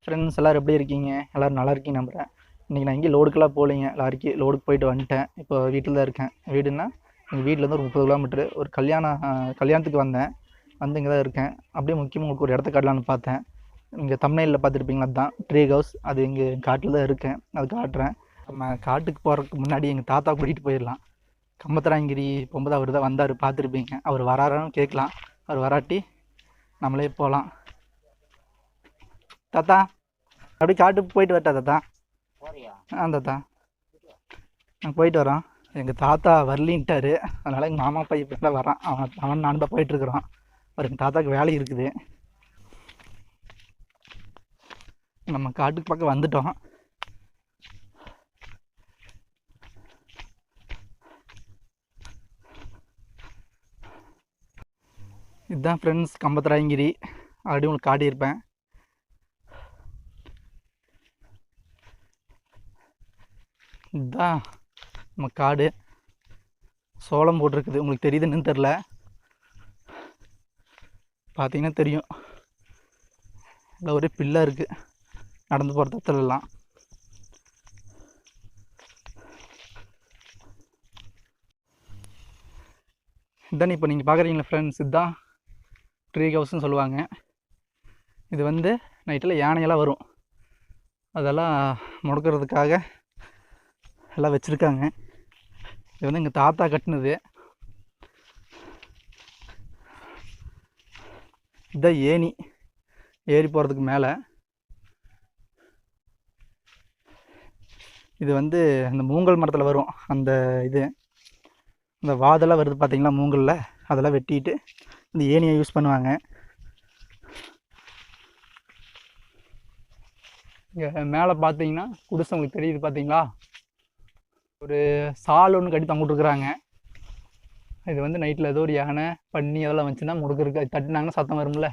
Friends எல்லோரும் எப்படி இருக்கீங்க? எல்லோரும் நல்லா இருக்கீங்க நம்புகிறேன். இன்றைக்கி நான் எங்கேயும் லோடுக்கெல்லாம் போகலைங்க. லாரிக்கு லோடுக்கு போயிட்டு வந்துட்டேன். இப்போ வீட்டில் தான் இருக்கேன். வீடுன்னா எங்கள் வீட்டிலேருந்து ஒரு 30 கிலோமீட்ரு. ஒரு கல்யாணத்துக்கு வந்தேன். வந்து இங்கே தான் இருக்கேன். அப்படியே முக்கியமாக உங்களுக்கு ஒரு இடத்த காட்டலான்னு பார்த்தேன். இங்கே தம்ப்நெயிலில் பார்த்துருப்பீங்களா, அதுதான் ட்ரீ ஹவுஸ். அது எங்கள் காட்டில் தான் இருக்கேன். அது காட்டுறேன். நம்ம காட்டுக்கு போகிறதுக்கு முன்னாடி எங்கள் தாத்தா கூட்டிகிட்டு போயிடலாம். கம்பத்தராயங்கிரி போகும்போது அவர் தான் வந்தார், பார்த்துருப்பீங்க. அவர் வராரான்னு கேட்கலாம். அவர் வராட்டி நம்மளே போகலாம். தாத்தா அப்படியே காட்டுக்கு போயிட்டு வரட்டா தாத்தா? தாத்தா நாங்கள் போயிட்டு வரோம். எங்கள் தாத்தா வரலின்ட்டார். அதனால் எங்கள் மாமா பையன் இப்போ தான் வரான். அவன் நான் தான் போயிட்டுருக்குறோம். அவர் எங்கள் தாத்தாவுக்கு வேலை இருக்குது. நம்ம காட்டுக்கு பக்கம் வந்துட்டோம். இதுதான் ஃப்ரெண்ட்ஸ் கம்பத்தராயங்கிரி. ஆல்ரெடி உங்களுக்கு காட்டியிருப்பேன். இதுதான் நம்ம காடு. சோளம் போட்டிருக்குது. உங்களுக்கு தெரியுதுன்னு தெரில, பார்த்தீங்கன்னா தெரியும். இல்லை ஒரே பில்லா இருக்குது நடந்து போகிற தத்துலலாம். இதுதான் இப்போ நீங்கள் பார்க்குறீங்களா ஃப்ரெண்ட்ஸ், இதுதான் ட்ரீ ஹவுஸ்ன்னு சொல்லுவாங்க. இது வந்து நைட்டில் யானையெல்லாம் வரும், அதெல்லாம் முடக்கிறதுக்காக எல்லாம் வச்சுருக்காங்க. இது வந்து எங்கள் தாத்தா கட்டினது. இதுதான் ஏறி போகிறதுக்கு மேலே. இது வந்து அந்த மூங்கல் மரத்தில் வரும். இந்த வாதெல்லாம் வருது பார்த்தீங்களா மூங்கலில், அதெல்லாம் வெட்டிட்டு இந்த ஏணியை யூஸ் பண்ணுவாங்க. இங்கே மேலே பார்த்தீங்கன்னா குடிசை உங்களுக்கு தெரியுது பார்த்தீங்களா, ஒரு சால் ஒன்று கட்டி தொங்கிட்டுருக்குறாங்க. இது வந்து நைட்டில் ஏதோ ஒரு யானை பண்ணி அதெல்லாம் வந்துச்சுன்னா முடுக்கிறதுக்கு, அது தட்டினாங்கன்னா சத்தம் வரும்ல.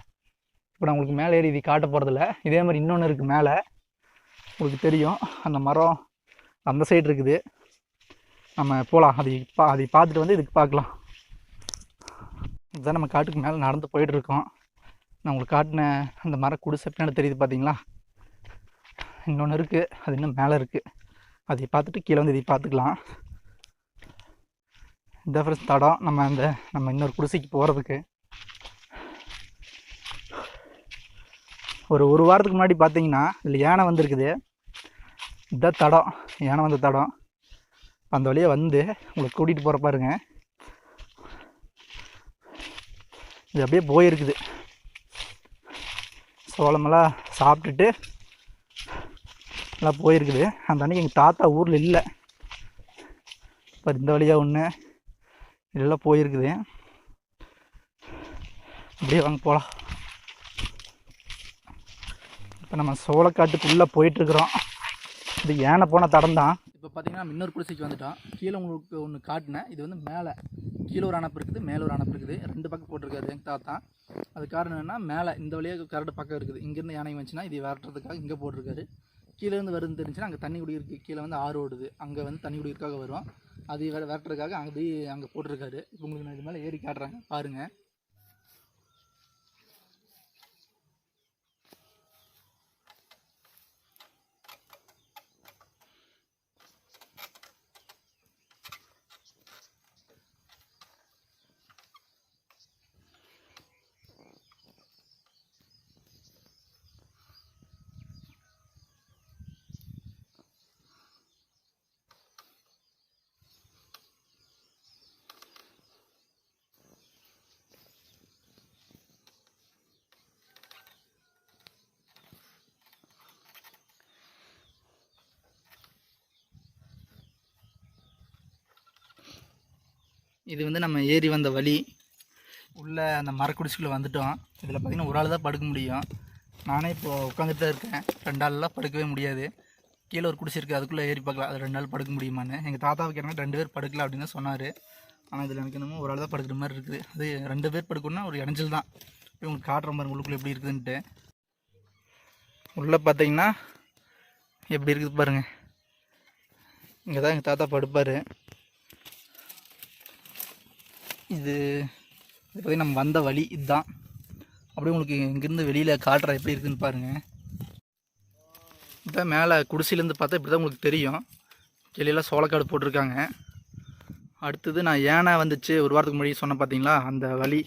இப்போ நான் உங்களுக்கு மேலே ஏறி இது காட்ட போகிறதில்ல. இதே மாதிரி இன்னொன்று இருக்குது மேலே, உங்களுக்கு தெரியும். அந்த மரம் அந்த சைடு இருக்குது. நம்ம போகலாம். அதை பார்த்துட்டு வந்து இதுக்கு பார்க்கலாம். இதுதான் நம்ம காட்டுக்கு மேலே நடந்து போயிட்டுருக்கோம். நான் உங்களுக்கு காட்டின அந்த மர குடிசை பின்னாடி தெரியுது பார்த்தீங்களா, இன்னொன்று இருக்குது. அது இன்னும் மேலே இருக்குது. அதை பார்த்துட்டு கீழே வந்து இதை பார்த்துக்கலாம். இந்த ஃப்ரெண்ட்ஸ் தடம் நம்ம இன்னொரு குடிசைக்கு போகிறதுக்கு. ஒரு வாரத்துக்கு முன்னாடி பார்த்தீங்கன்னா இதில் யானை வந்திருக்குது. இதுதான் தடம், யானை வந்த தடம். அந்த வழியாக வந்து உங்களுக்கு கூட்டிகிட்டு போகிற பாருங்க. இது அப்படியே போயிருக்குது. சோளமெல்லாம் சாப்பிட்டுட்டு எல்லாம் போயிருக்குது. அந்த அன்றைக்கி எங்கள் தாத்தா ஊரில் இல்லை. இப்போ இந்த வழியாக ஒன்று இதெல்லாம் போயிருக்குது. அப்படியே வாங்க போகலாம். இப்போ நம்ம சோளக்காட்டுக்குள்ளே போயிட்டுருக்குறோம். இது யானை போன தடம் தான். இப்போ பார்த்தீங்கன்னா நம்ம இன்னொரு குடிசைக்கு வந்துட்டோம். கீழே உங்களுக்கு ஒன்று காட்டினேன். இது வந்து மேலே கீழே ஒரு அணைப்பு இருக்குது, மேலே ஒரு அணைப்பு இருக்குது. 2 பக்கம் போட்டிருக்காரு எங்கள் தாத்தா. அது காரணம் என்னென்னா, மேலே இந்த வழியாக கரெக்டு பக்கம் இருக்குது. இங்கேருந்து யானை வந்துச்சுன்னா இதை விரட்டுறதுக்காக இங்கே போட்டிருக்காரு. கீழேருந்து வருதுன்னு தெரிஞ்சுன்னா அங்கே தண்ணி குடியிருக்கு. கீழே வந்து ஆறு ஓடுது, அங்கே வந்து தண்ணி குடிக்கிறதுக்காக வரும். அது விரட்டுறதுக்காக அங்கே போட்டிருக்காரு. இப்போ உங்களுக்கு நான் இது மேலே ஏறி காட்டுறாங்க பாருங்கள். இது வந்து நம்ம ஏறி வந்த வழி. உள்ளே அந்த மரக்குடிசுக்குள்ளே வந்துட்டோம். இதில் பார்த்திங்கன்னா ஒரு ஆள் தான் படுக்க முடியும். நானே இப்போது உட்காந்துட்டு தான் இருக்கேன். 2 ஆள்லாம் படுக்கவே முடியாது. கீழே ஒரு குடிசை இருக்குது, அதுக்குள்ளே ஏறி பார்க்கலாம் அது 2 ஆள் படுக்க முடியுமான்னு. எங்கள் தாத்தாவுக்கு என்ன 2 பேர் படுக்கலாம் அப்படின்னு தான் சொன்னார். ஆனால் இதில் எனக்கு என்னமோ ஒரு ஆள் தான் படுக்கிற மாதிரி இருக்குது. அது 2 பேர் படுக்கணும்னா ஒரு இடைஞ்சல் தான். இப்போ உங்களுக்கு காட்டுற மாதிரி உள்ளுக்குள்ளே எப்படி இருக்குதுன்ட்டு. உள்ளே பார்த்தீங்கன்னா எப்படி இருக்குது பாருங்கள். இங்கே தான் எங்கள் தாத்தா படுப்பார். இது பார்த்திங்கன்னா நம்ம வந்த வழி இதுதான். அப்படியே உங்களுக்கு இங்கேருந்து வெளியில் காட்டுற எப்படி இருக்குதுன்னு பாருங்கள். இதான் மேலே குடிசையிலேருந்து பார்த்தா இப்படி தான் உங்களுக்கு தெரியும். கீழெல்லாம் சோளக்காடு போட்டிருக்காங்க. அடுத்தது நான் ஏனை வந்துச்சு ஒரு வாரத்துக்கு முன்னாடி சொன்னேன் பார்த்தீங்களா, அந்த வழி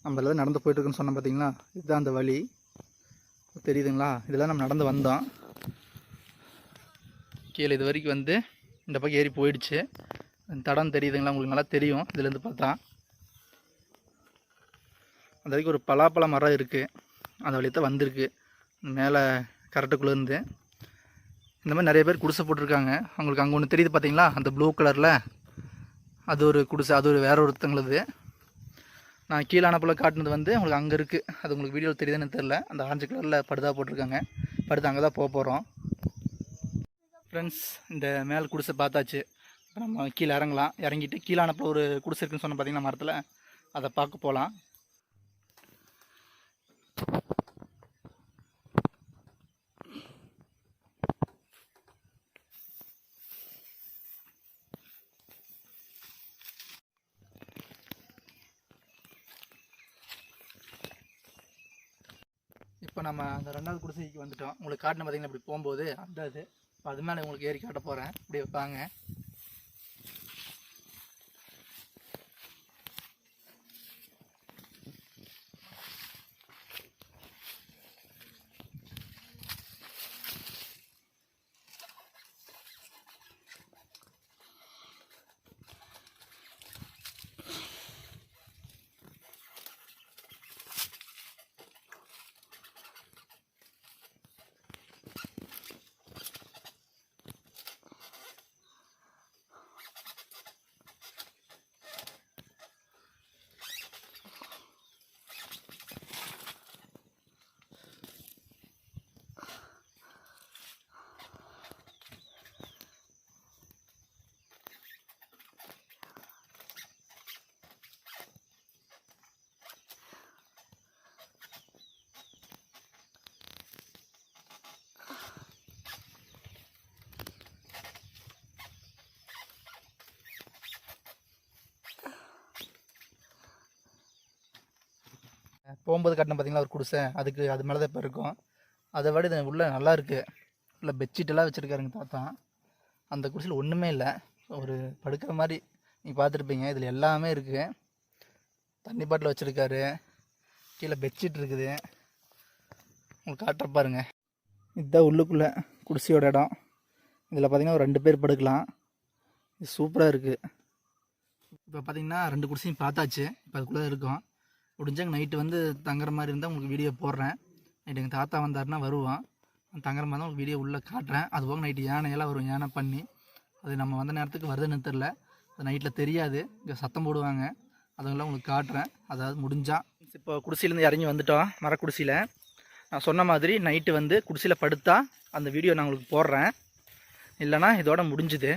நம்ம எல்லாம் நடந்து போயிட்டுருக்குன்னு சொன்னேன் பார்த்தீங்களா, இதுதான் அந்த வழி தெரியுதுங்களா. இதெல்லாம் நம்ம நடந்து வந்தோம். கீழே இது வரைக்கும் வந்து இந்த பக்கம் ஏறி போயிடுச்சு. தடம் தெரியுதுங்களா, உங்களுக்கு நல்லா தெரியும் இதுலேருந்து பார்த்தா. அந்த வரைக்கும் ஒரு பலாப்பழ மரம் இருக்குது, அந்த வழியத்தான் வந்திருக்கு மேலே கரெக்டுக்குள்ளேருந்து. இந்த மாதிரி நிறைய பேர் குடிசை போட்டிருக்காங்க. அவங்களுக்கு அங்கே ஒன்று தெரியுது பார்த்தீங்களா, அந்த ப்ளூ கலரில், அது ஒரு குடிசை, அது ஒரு வேற ஒருத்தங்களது. நான் கீழே அனுப்பில் காட்டினது வந்து உங்களுக்கு அங்கே இருக்குது, அது உங்களுக்கு வீடியோவில் தெரியுதுன்னு தெரில. அந்த ஆரஞ்சு கலரில் படுதா போட்டிருக்காங்க, படுத்து அங்கே தான் போக போகிறோம். ஃப்ரெண்ட்ஸ், இந்த மேல் குடிசை பார்த்தாச்சு. இப்போ நம்ம கீழே இறங்கலாம். இறங்கிட்டு கீழே அனுப்பில் ஒரு குடிசை இருக்குன்னு சொன்ன பார்த்தீங்கன்னா மரத்தில், அதை பார்க்க போகலாம். இப்போ நம்ம அந்த 2வது குடிசைக்கு வந்துட்டோம். உங்களுக்கு காட்டின பார்த்தீங்கன்னா இப்படி போகும்போது அந்த இது இப்போ அது மேலே உங்களுக்கு ஏறி காட்ட போகிறேன். இப்படி வைப்பாங்க. போகும்போது கட்டின பார்த்தீங்களா ஒரு குடிசை, அதுக்கு அது மேலே தான் இப்போ இருக்கும். அதை விட இது உள்ளே நல்லா இருக்குது. இல்லை பெட்ஷீட்டெல்லாம் வச்சுருக்காருங்க தாத்தா. அந்த குடிசையில் ஒன்றுமே இல்லை, ஒரு படுக்கிற மாதிரி நீங்கள் பார்த்துருப்பீங்க. இதில் எல்லாமே இருக்குது. தண்ணி பாட்டில் வச்சுருக்காரு, கீழே பெட்ஷீட் இருக்குது. உங்களுக்கு காட்டுற பாருங்க. இதுதான் உள்ளுக்குள்ளே குடிசையோட இடம். இதில் பார்த்தீங்கன்னா ஒரு 2 பேர் படுக்கலாம். இது சூப்பராக இருக்குது. இப்போ பார்த்தீங்கன்னா 2 குடிசையும் பார்த்தாச்சு. இப்போ அதுக்குள்ளே இருக்கும். முடிஞ்சாங்க நைட்டு வந்து தங்குற மாதிரி இருந்தால் உங்களுக்கு வீடியோ போடுறேன். நைட்டு எங்கள் தாத்தா வந்தாருன்னா வருவான், தங்குற மாதிரி தான் உங்களுக்கு வீடியோ உள்ளே காட்டுறேன். அதுபோக நைட்டு யானையெல்லாம் வரும், யானை பண்ணி. அது நம்ம வந்த நேரத்துக்கு வருதுன்னு தெரில, அது நைட்டில் தெரியாது, இங்கே சத்தம் போடுவாங்க. அதெல்லாம் உங்களுக்கு காட்டுறேன், அதாவது முடிஞ்சால். இப்போ குடிசையிலேருந்து இறங்கி வந்துட்டோம், மரக்குடிசையில். நான் சொன்ன மாதிரி நைட்டு வந்து குடிசையில் படுத்தா அந்த வீடியோ நான் உங்களுக்கு போடுறேன், இல்லைனா இதோட முடிஞ்சுது.